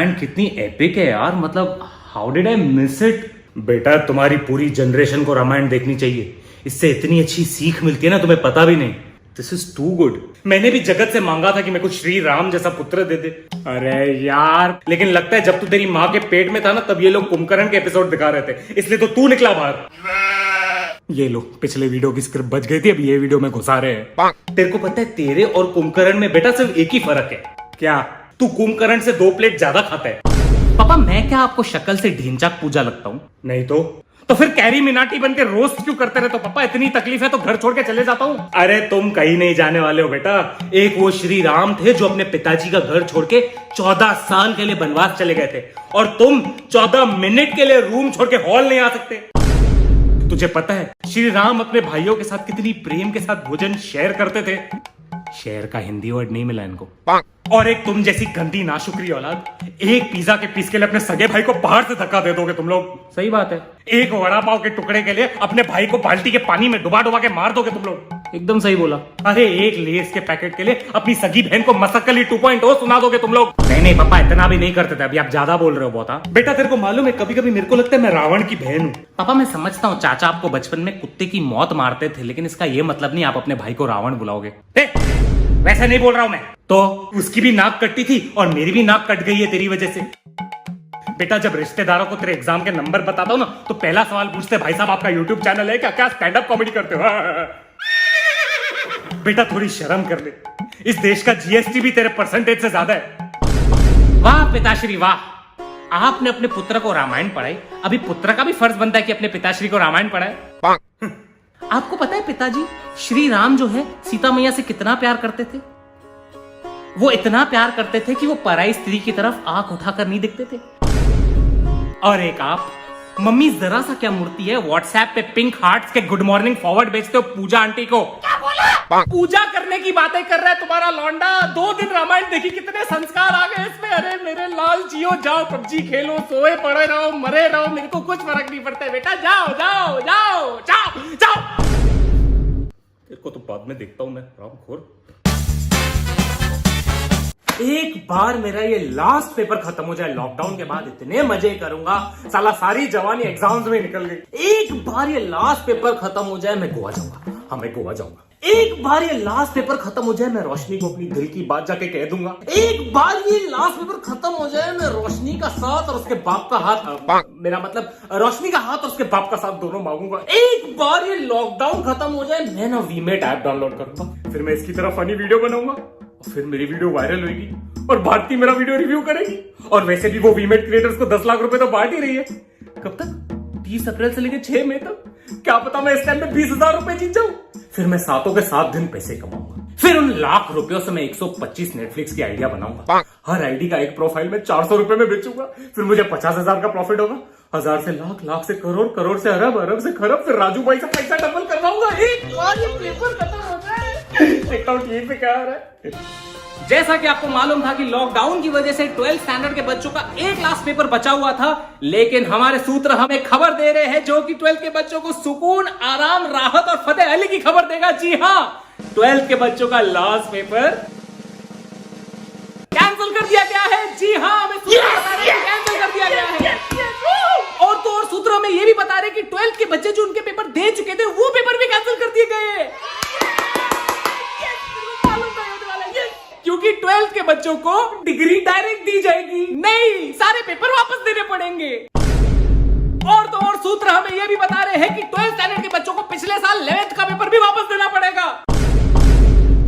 रामायण कितनी एपिक है यार, मतलब how did I miss it. बेटा तुम्हारी पूरी जनरेशन को रामायण देखनी चाहिए, इससे इतनी अच्छी सीख मिलती है ना, तुम्हें पता भी नहीं। This is too good. मैंने भी जगत से मांगा था कि मेरे को श्री राम जैसा पुत्र दे दे। अरे यार, लेकिन लगता है जब तू तेरी माँ के पेट में था ना, तब ये लोग कुंभकर्ण के एपिसोड दिखा रहे थे, इसलिए तो तू निकला बाहर। ये लो, पिछले वीडियो की स्क्रिप्ट बच गई थी, अब ये वीडियो में घुसा रहे हैं। तेरे को पता है तेरे और कुंभकर्ण में बेटा सिर्फ एक ही फर्क है। क्या? तू कुंभकर्ण से 2 प्लेट ज्यादा खाता है। पापा मैं क्या आपको शक्ल से ढींचाक पूजा लगता हूँ? नहीं तो फिर कैरी मिनाटी बन के रोस्ट क्यों करते रहते हो? पापा इतनी तकलीफ है तो घर छोड़ के चले जाता हूँ। अरे तुम कहीं नहीं जाने वाले हो बेटा। एक वो श्री राम थे जो अपने पिताजी का घर छोड़ के 14 साल के लिए वनवास चले गए थे, और तुम 14 मिनट के लिए रूम छोड़ के हॉल नहीं आ सकते। तुझे पता है श्री राम अपने भाइयों के साथ कितनी प्रेम के साथ भोजन शेयर करते थे? शेयर का हिंदी वर्ड नहीं मिला इनको। और एक तुम जैसी गंदी नाशुक्री औलाद, एक पिज्जा के पीस के लिए अपने सगे भाई को पहाड़ से धक्का दे दोगे तुम लोग। सही बात है। एक वड़ा पाव के टुकड़े के लिए अपने भाई को बाल्टी के पानी में डुबा डुबा के मार दोगे तुम लोग। एकदम सही बोला। अरे एक लेस के पैकेट के लिए अपनी सगी बहन को मसक्कली 2.0 सुना दोगे तुम लोग। नहीं पापा इतना भी नहीं करते थे, अभी आप ज्यादा बोल रहे हो बहुत। बेटा तेरे को मालूम है, कभी कभी मेरे को लगता है मैं रावण की बहन हूँ। पापा मैं समझता हूँ चाचा आपको बचपन में कुत्ते की मौत मारते थे, लेकिन इसका ये मतलब नहीं आप अपने भाई को रावण बुलाओगे। वैसे नहीं बोल रहा हूं मैं। तो उसकी भी नाक कटी थी और मेरी भी नाक कट गई है तेरी वजह से। बेटा जब रिश्तेदारों को तेरे एग्जाम के नंबर बताता हूं ना, तो पहला सवाल पूछते भाई साहब आपका यूट्यूब चैनल है क्या? क्या स्टैंड अप कॉमेडी करते हो? बेटा थोड़ी शर्म कर ले, इस देश का जीएसटी भी तेरे परसेंटेज से ज्यादा है। वाह पिताश्री वाह, आपने अपने पुत्र को रामायण पढ़ाई। अभी पुत्र का भी फर्ज बनता है कि अपने पिताश्री को रामायण पढ़ाए। आपको पता है पिताजी, श्री राम जो है सीता मैया से कितना प्यार करते थे? वो इतना प्यार करते थे कि वो पराई स्त्री की तरफ आंख उठाकर नहीं देखते थे। और एक आप मम्मी जरा सा क्या मूर्ति है, व्हाट्सएप पे पिंक हार्ट्स के गुड मॉर्निंग फॉरवर्ड भेजते हो पूजा आंटी को। क्या बोला? पूजा करने की बातें कर रहा है तुम्हारा लौंडा। 2 दिन रामायण देखी, कितने संस्कार आ गए इसमें। अरे मेरे लाल जियो, जाओ पबजी खेलो, सोए पड़े रहो, मरे रहो, मेरे को कुछ फर्क नहीं पड़ता है बेटा। जाओ जाओ जाओ जाओ जाओ। तेरे को तो बाद में देखता हूं मैं, रामखोर। एक बार मेरा ये लास्ट पेपर खत्म हो जाए, लॉकडाउन के बाद इतने मजे करूंगा, साला सारी जवानी एग्जाम्स में निकल गई। एक बार ये लास्ट पेपर खत्म हो जाए, मैं गोवा जाऊंगा। हाँ मैं गोवा जाऊंगा। एक बार ये लास्ट पेपर खत्म हो जाए, मैं रोशनी को अपनी दिल की बात जाके कह दूंगा। एक बार ये लास्ट पेपर खत्म हो जाए, मैं रोशनी का साथ और उसके बाप का हाथ, मेरा मतलब रोशनी का हाथ और उसके बाप का साथ दोनों मांगूंगा। एक बार ये लॉकडाउन खत्म हो जाए, मैं ना वीमेट ऐप डाउनलोड करूंगा, फिर मैं इसकी तरह फनी वीडियो बनाऊंगा, फिर मेरी वीडियो वायरल होगी और भारती मेरा वीडियो रिव्यू करेगी। और वैसे भी वो वीमेट क्रिएटर्स को 10 लाख रुपए तो बांट ही रही है। कब तक? 30 अप्रैल से लेकर 6 मई तक। क्या पता मैं इस टाइम में 20,000 रुपए जीत जाऊं। फिर मैं 7 के 7 दिन पैसे कमाऊंगा। फिर उन लाख रुपयों से मैं 125 नेटफ्लिक्स की आइडिया बनाऊंगा। हर आईडी का एक प्रोफाइल में 400 रुपए में बेचूंगा। फिर मुझे 50,000 का प्रॉफिट होगा। 1000 से लाख, लाख से करोड़, करोड़ से अरब, अरब से खरब। फिर राजू भाई से पैसा डबल करवाऊंगा। एक बार ये पेपर खत्म हो जाए। देखता हूँ टीवी पे क्या आ रहा है। जैसा कि आपको मालूम था कि लॉकडाउन की वजह से 12th स्टैंडर्ड के बच्चों का एक लास्ट पेपर बचा हुआ था, लेकिन हमारे सूत्र हमें खबर दे रहे हैं जो कि 12th के बच्चों को सुकून, आराम, राहत और फतेह अली की खबर देगा। जी हाँ, 12th के बच्चों का लास्ट पेपर कैंसिल कर दिया गया है। जी हाँ, हमें कैंसिल कर दिया गया है। और तो और सूत्र हमें यह भी बता रहे कि 12th के बच्चे जो उनके पेपर दे चुके थे, वो पेपर भी कैंसिल कर दिए गए हैं, क्योंकि 12th के बच्चों को डिग्री डायरेक्ट दी जाएगी, नहीं सारे पेपर वापस देने पड़ेंगे। और तो और सूत्र हमें यह भी बता रहे हैं कि 12th स्टैंडर्ड के बच्चों को पिछले साल 11th का पेपर भी वापस देना पड़ेगा।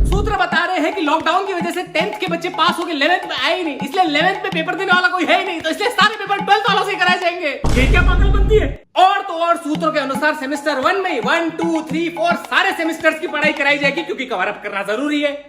सूत्र बता रहे हैं कि लॉकडाउन की वजह से 10th के बच्चे पास होकर 11th में आए ही नहीं, इसलिए 11th में पेपर देने वाला कोई है ही नहीं, तो इसलिए सारे पेपर 12th वालों से कराए जाएंगे। ये क्या पागलबंदी है? और तो और सूत्रों के अनुसार सेमेस्टर 1 में 1, 2, 3, 4 सारे सेमेस्टर्स की पढ़ाई कराई जाएगी, क्योंकि कवर अप करना जरूरी है।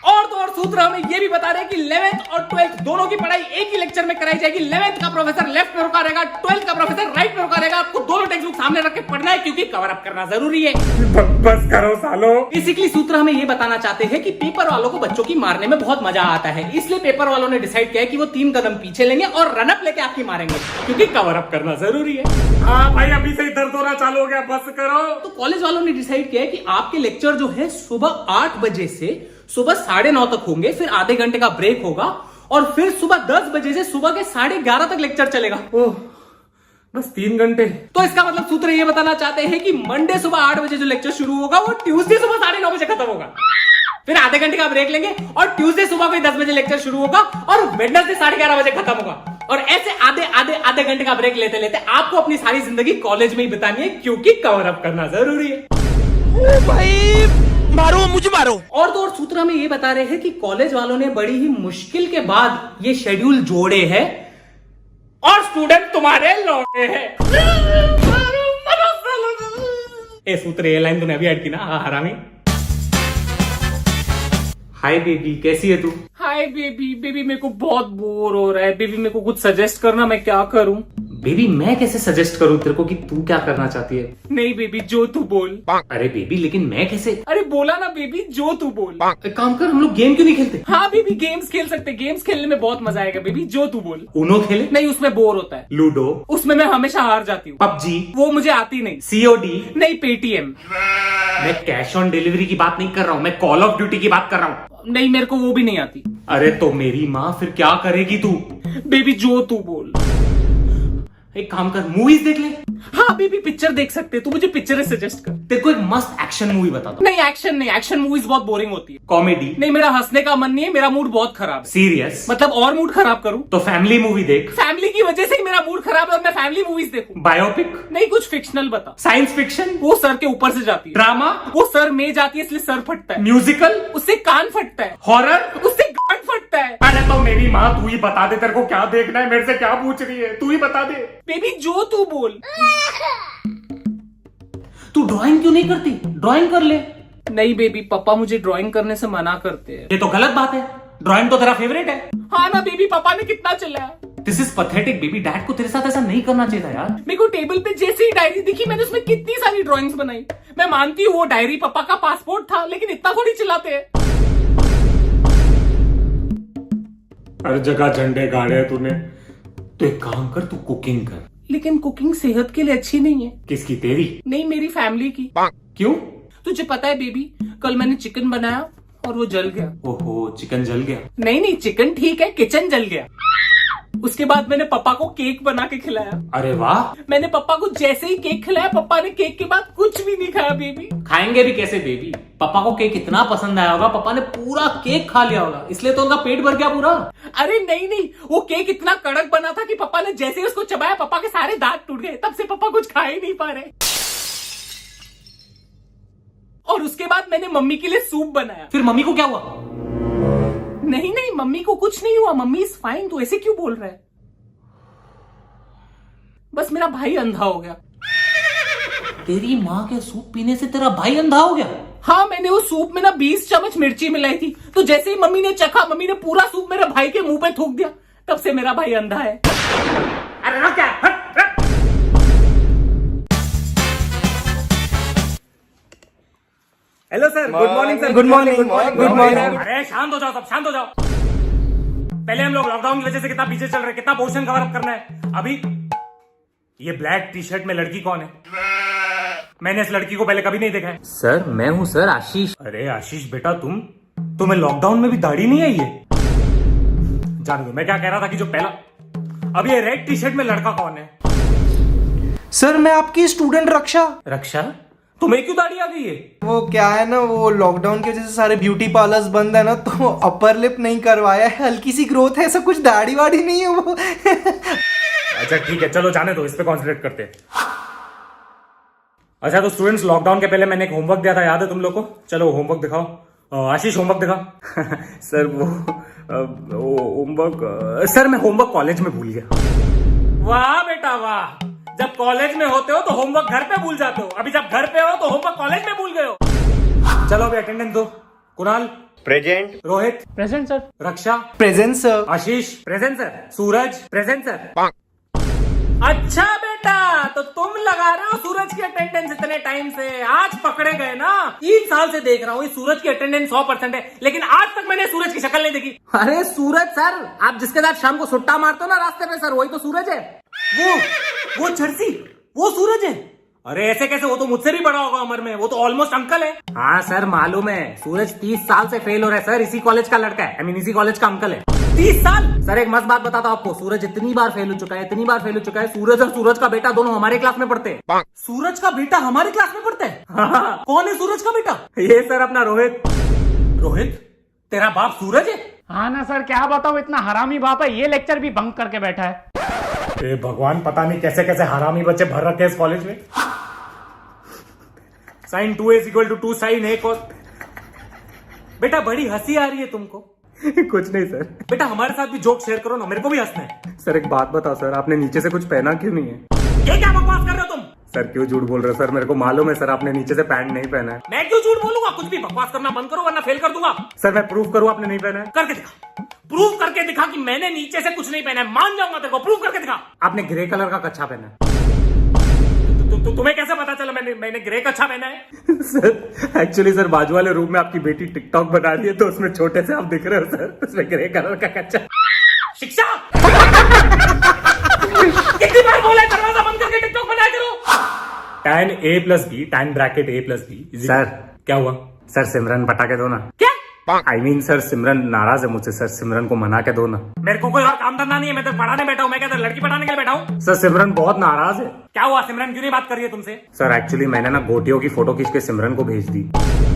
और तो और सूत्र हमें यह भी बता रहे हैं कि 11th और 12th दोनों की पढ़ाई एक ही लेक्चर में कराई जाएगी। 11th का प्रोफेसर लेफ्ट में रुका रहेगा, 12th का प्रोफेसर राइट में रुका रहेगा। आपको दोनों टेक्स्ट बुक सामने रख के पढ़ना है, क्योंकि कवर अप करना जरूरी है। बस करो सालो। बेसिकली सूत्र हमें यह बताना चाहते हैं कि पेपर वालों को बच्चों की मारने में बहुत मजा आता है, इसलिए पेपर वालों ने डिसाइड किया है कि वो 3 कदम पीछे लेंगे और रनअप लेके आपकी मारेंगे, क्योंकि कवर अप करना जरूरी है। हाँ भाई, अभी से दर्द होना चालू हो गया, बस करो। तो कॉलेज वालों ने डिसाइड किया है कि आपके लेक्चर जो है सुबह 8 बजे से सुबह 9:30 तक होंगे, फिर आधे घंटे का ब्रेक होगा और फिर सुबह 10 बजे से सुबह के 11:30 तक लेक्चर चलेगा। ओह, बस 3 घंटे। तो इसका मतलब सूत्र ये बताना चाहते हैं कि मंडे सुबह 8 बजे जो लेक्चर शुरू होगा वो ट्यूसडे सुबह 9:30 बजे खत्म होगा। फिर आधे घंटे का ब्रेक लेंगे और ट्यूसडे सुबह को 10 बजे लेक्चर शुरू होगा और वेडनेसडे 11:30 बजे खत्म होगा। और ऐसे आधे घंटे का ब्रेक लेते लेते आपको अपनी सारी जिंदगी कॉलेज में ही बितानी है, क्योंकि कवर अप करना जरूरी है। ओ भाई मारो, मुझे मारो। और तो और सूत्र में ये बता रहे हैं कि कॉलेज वालों ने बड़ी ही मुश्किल के बाद ये शेड्यूल जोड़े हैं और स्टूडेंट तुम्हारे लौटे हैं। ए सूत्र, ये लाइन तूने अभी ऐड की ना, हरामी। हाय बेबी, कैसी है तू? Hi baby. बेबी मेरे को बहुत बोर हो रहा है। बेबी मेरे को कुछ सजेस्ट करना, मैं क्या करूं? बेबी मैं कैसे सजेस्ट करूं तेरे को कि तू क्या करना चाहती है? नहीं बेबी, जो तू बोल। अरे बेबी, लेकिन मैं कैसे? अरे बोला ना बेबी, जो तू बोल। एक काम कर, हम लोग गेम क्यों नहीं खेलते? हाँ बेबी, गेम्स खेल सकते। गेम्स खेलने में बहुत मजा आएगा बेबी, जो तू बोल। उनो खेले? नहीं, उसमें बोर होता है। लूडो? उसमें मैं हमेशा हार जाती हूँ। पबजी? वो मुझे आती नहीं। COD? नहीं, पेटीएम। मैं कैश ऑन डिलीवरी की बात नहीं कर रहा हूँ, मैं कॉल ऑफ ड्यूटी की बात कर रहा हूँ। नहीं, मेरे को वो भी नहीं आती। अरे तो मेरी माँ, फिर क्या करेगी तू? बेबी जो तू बोल। एक काम कर, मूवीज देख ले। हाँ बेबी, पिक्चर देख सकते। तू मुझे पिक्चर सजेस्ट कर। तेरे को एक मस्त एक्शन मूवी बता दो। नहीं एक्शन नहीं, एक्शन मूवीज बहुत बोरिंग होती है। कॉमेडी? नहीं, मेरा हंसने का मन नहीं है, मेरा मूड बहुत खराब है। सीरियस? मतलब और मूड खराब करूं? तो फैमिली मूवी देख। फैमिली की वजह से ही मेरा मूड खराब है और मैं फैमिली मूवीज देखूं। बायोपिक? नहीं, कुछ फिक्शनल बता। Science fiction? वो सर के ऊपर से जाती है। ड्रामा? वो सर में जाती है इसलिए सर फटता है। म्यूजिकल? उससे कान फटता है। हॉरर? उससे गांड फटता है। अरे तो मेरी माँ, तू ही बता दे, तेरे को क्या देखना है, मेरे से क्या पूछ रही है, तू ही बता दे। बेबी जो तू बोल। तू ड्राइंग क्यों नहीं करती? ड्राइंग कर ले। नहीं बेबी, पापा मुझे ड्राइंग करने से मना करते हैं। ये तो गलत बात है, ड्राइंग तो तेरा फेवरेट है। हाँ ना बेबी, पापा ने कितना चिल्लाया। This is pathetic baby, dad को तेरे साथ ऐसा नहीं करना चाहिए था यार। मेरे को टेबल पे जैसे ही डायरी दिखी, मैंने उसमें कितनी सारी ड्राइंग्स बनाई। मैं मानती हूँ वो डायरी पापा का पासपोर्ट था, लेकिन इतना थोड़ी चिल्लाते हैं। हर जगह झंडे गाड़े हैं तूने। तो एक काम कर, तू कुकिंग कर। लेकिन कुकिंग सेहत के लिए अच्छी नहीं है। किसकी, तेरी? नहीं, मेरी फैमिली की। क्यों? तुझे पता है बेबी, कल मैंने चिकन बनाया और वो जल गया। ओहो, चिकन जल गया? नहीं, चिकन ठीक है, किचन जल गया। उसके बाद मैंने पापा को केक बना के खिलाया। अरे वाह। मैंने पापा को जैसे ही केक खिलाया, पापा ने केक के बाद कुछ भी नहीं खाया बेबी। खाएंगे भी कैसे बेबी? पापा को केक इतना पसंद आया होगा, पापा ने पूरा केक खा लिया होगा, इसलिए तो उनका पेट भर गया पूरा। अरे नहीं, वो केक इतना कड़क बना था कि पापा ने जैसे ही उसको चबाया, पापा के सारे दांत टूट गए। तब से पापा कुछ खा ही नहीं पा रहे। और उसके बाद मैंने मम्मी के लिए सूप बनाया। फिर मम्मी को क्या हुआ? नहीं, मम्मी को कुछ नहीं हुआ। Mummy is fine. तू ऐसे क्यों बोल रहा है? बस मेरा भाई अंधा हो गया। तेरी माँ के सूप पीने से तेरा भाई अंधा हो गया? हाँ, मैंने उस सूप में ना 20 चम्मच मिर्ची मिलाई थी, तो जैसे ही मम्मी ने चखा, मम्मी ने पूरा सूप मेरे भाई के मुंह पे थूक दिया। तब से मेरा भाई अंधा है। अरे ना क्या? Hello sir, good morning sir. Good morning. Good morning. अरे शांत हो जाओ सब, शांत हो जाओ। पहले हम लोग लॉकडाउन की वजह से कितना पीछे चल रहे हैं, कितना पोर्शन कवर अप करना है। अभी ये ब्लैक टी शर्ट में लड़की कौन है? मैंने इस लड़की को पहले कभी नहीं देखा है। सर मैं हूँ सर, आशीष। अरे आशीष बेटा, तुम्हें लॉकडाउन में भी दाढ़ी नहीं आई है? जान दो, मैं क्या कह रहा था कि जो पहला, अब ये रेड टी शर्ट में लड़का कौन है? सर मैं आपकी स्टूडेंट रक्षा। रक्षा? तुम्हें क्यों दाढ़ी आ गई है? वो क्या है ना, वो लॉकडाउन की वजह से सारे ब्यूटी पार्लर्स बंद है ना, तो अपर लिप नहीं करवाया है, हल्की सी ग्रोथ है, ऐसा कुछ दाढ़ी वाड़ी नहीं है वो। अच्छा ठीक है, चलो जाने दो, इस पे कॉन्सेंट्रेट करते हैं। अच्छा तो स्टूडेंट्स, लॉकडाउन के पहले मैंने एक होमवर्क दिया था, याद है तुम लोग को? चलो होमवर्क दिखाओ। आशीष होमवर्क दिखा। सर वो होमवर्क, सर मैं होमवर्क कॉलेज में भूल गया। वाह बेटा वाह, जब कॉलेज में होते हो तो होमवर्क घर पे भूल जाते हो, अभी जब घर पे हो तो होमवर्क कॉलेज में भूल गए हो। चलो अभी अटेंडेंस दो। Kunal present, Rohit present sir. Raksha present sir. Ashish present sir, Suraj present sir. अच्छा बेटा, तो तुम लगा रहे हो सूरज की अटेंडेंस इतने टाइम से, आज पकड़े गए ना। 3 साल से देख रहा हूँ, सूरज की अटेंडेंस 100% है, लेकिन आज तक मैंने सूरज की शक्ल नहीं देखी। अरे सूरज सर, आप जिसके साथ शाम को सुट्टा मारते हो ना रास्ते में सर, वही तो सूरज है। वो जर्सी, वो सूरज है? अरे ऐसे कैसे, वो तो मुझसे भी बड़ा होगा उम्र में, वो तो ऑलमोस्ट अंकल है। हाँ सर मालूम है, सूरज 30 साल से फेल हो रहा है सर, इसी कॉलेज का लड़का है, I mean, इसी कॉलेज का अंकल है। 30 साल। सर एक मस्त बात बताता हूँ आपको, सूरज इतनी बार फेल हो चुका है, इतनी बार फेल हो चुका है। सूरज और सूरज का बेटा दोनों हमारे क्लास में पढ़ते हैं। सूरज का बेटा हमारे क्लास में पढ़ता है? हाँ, कौन है सूरज का बेटा? ये सर अपना रोहित। रोहित? तेरा बाप सूरज है? हाँ ना सर, क्या बताओ, इतना हरामी बाप है, ये लेक्चर भी बंक करके बैठा है। भगवान, पता नहीं कैसे कैसे हरामी बच्चे भर रखे हैं इस कॉलेज में। sin 2a = 2 sin a cos। बेटा बड़ी हंसी आ रही है तुमको? कुछ नहीं सर। बेटा हमारे साथ भी जोक शेयर करो ना, मेरे को भी हंसना है। सर एक बात बताओ सर, आपने नीचे से कुछ पहना क्यों नहीं है? ये क्या बकवास कर रहे हो तुम? सर क्यों झूठ बोल रहे हो सर, मेरे को मालूम है सर आपने नीचे से पैंट नहीं पहना है। मैं क्यों झूठ बोलूंगा? कुछ भी बकवास करना बंद करो वरना फेल कर दूंगा। सर मैं प्रूफ करूँ आपने नहीं पहना है? करके दिखा, प्रूव करके दिखा कि मैंने नीचे से कुछ नहीं पहना है। मान जाऊंगा तेरे को, प्रूव करके दिखा। आपने ग्रे कलर का कच्छा पहना है। तुम्हें कैसे पता चला मैंने ग्रे कच्छा पहना है? सर एक्चुअली सर बाजू वाले रूम में आपकी बेटी टिकटॉक बना रही है, तो उसमें छोटे से आप दिख रहे हो सर, उसमें ग्रे कलर का कच्छा। शिक्षा कितनी बार बोला है दरवाजा बंद करके टिकटॉक बनाया करो। tan a+b tan bracket a+b। Sir क्या हुआ? सर सिमरन पटा के दो ना। क्या? आई मीन सर सिमरन नाराज है मुझसे, सर सिमरन को मना के दो ना। मेरे को कोई और काम धंधा नहीं है, मैं तो पढ़ाने बैठा हूँ। मैं क्या लड़की पढ़ाने के लिए बैठा हूँ? सर सिमरन बहुत नाराज है। क्या हुआ? सिमरन क्यों नहीं बात कर रही है तुमसे? सर एक्चुअली मैंने ना गोटियों की फोटो खींच के सिमरन को भेज दी।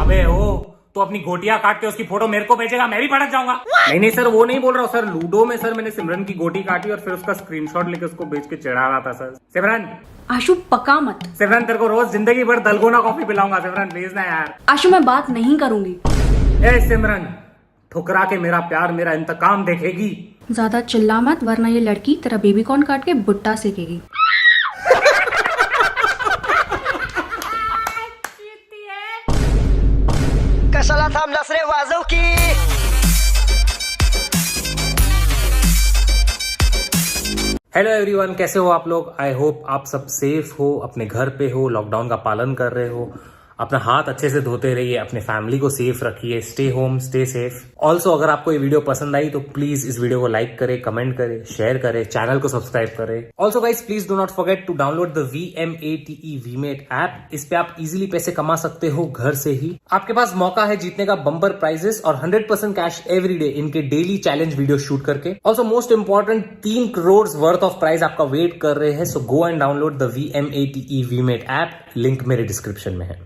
अबे ओ, तो अपनी गोटियां काट के उसकी फोटो मेरे को भेजेगा, मैं भी भड़क जाऊंगा। नहीं सर वो नहीं बोल रहा हूँ सर, लूडो में सर मैंने सिमरन की गोटी काटी और फिर उसका स्क्रीनशॉट लेके उसको भेज के चिढ़ा रहा था सर। सिमरन आशु पका मत। सिमरन तेरे को रोज जिंदगी भर दलगोना कॉफी पिलाऊंगा सिमरन, प्लीज ना यार। आशु मैं बात नहीं करूंगी। ए सिमरन, ठुकरा के मेरा प्यार मेरा इंतकाम देखेगी। ज्यादा चिल्ला मत वरना ये लड़की तेरा बेबी कॉर्न काट के बुट्टा सेकेगी। कशाला थांबलास रे, वाजव की। हेलो एवरीवन, कैसे हो आप लोग? आई होप आप सब सेफ हो, अपने घर पे हो, लॉकडाउन का पालन कर रहे हो, अपना हाथ अच्छे से धोते रहिए, अपने फैमिली को सेफ रखिए, stay home stay safe. Also अगर आपको ये वीडियो पसंद आई तो प्लीज इस वीडियो को लाइक करें, कमेंट करें, शेयर करें, चैनल को सब्सक्राइब करें। Also guys please do not forget to download the VMATE VMate app. इस पे आप इजीली पैसे कमा सकते हो घर से ही। आपके पास मौका है जीतने का बम्पर प्राइजेस और 100% कैश एवरी डे इनके डेली चैलेंज वीडियो शूट करके। Also most important 3 crore worth of prize आपका वेट कर रहे हैं। So go and download the VMATE VMate app, link मेरे डिस्क्रिप्शन में है।